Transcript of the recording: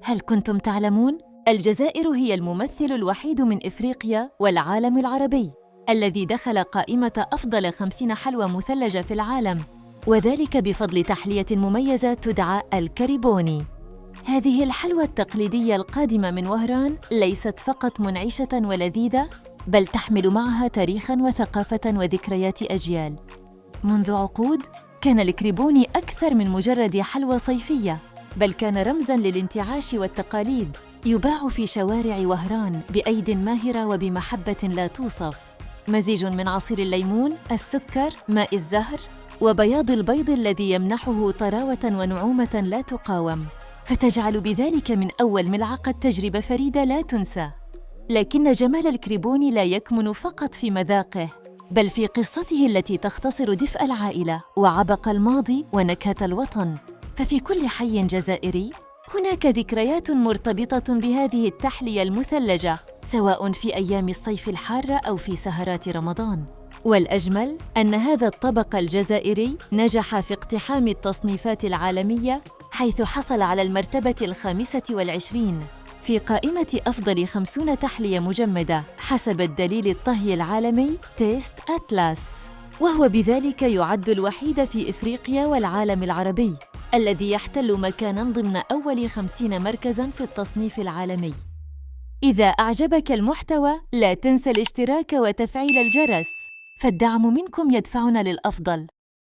هل كنتم تعلمون؟ الجزائر هي الممثل الوحيد من إفريقيا والعالم العربي الذي دخل قائمة أفضل 50 حلوى مثلجة في العالم، وذلك بفضل تحلية مميزة تدعى الكريبوني. هذه الحلوى التقليدية القادمة من وهران ليست فقط منعشة ولذيذة، بل تحمل معها تاريخاً وثقافة وذكريات أجيال. منذ عقود كان الكريبوني أكثر من مجرد حلوى صيفية، بل كان رمزاً للانتعاش والتقاليد، يباع في شوارع وهران بأيد ماهرة وبمحبة لا توصف. مزيج من عصير الليمون، السكر، ماء الزهر، وبياض البيض الذي يمنحه طراوة ونعومة لا تقاوم، فتجعل بذلك من أول ملعقة تجربة فريدة لا تنسى. لكن جمال الكريبوني لا يكمن فقط في مذاقه، بل في قصته التي تختصر دفء العائلة وعبق الماضي ونكهة الوطن. ففي كل حي جزائري هناك ذكريات مرتبطة بهذه التحلية المثلجة، سواء في أيام الصيف الحارة أو في سهرات رمضان. والأجمل أن هذا الطبق الجزائري نجح في اقتحام التصنيفات العالمية، حيث حصل على المرتبة 25 في قائمة أفضل 50 تحلية مجمدة حسب الدليل الطهي العالمي تيست أتلاس، وهو بذلك يعد الوحيد في إفريقيا والعالم العربي الذي يحتل مكاناً ضمن أول 50 مركزاً في التصنيف العالمي. إذا أعجبك المحتوى لا تنسى الاشتراك وتفعيل الجرس، فالدعم منكم يدفعنا للأفضل.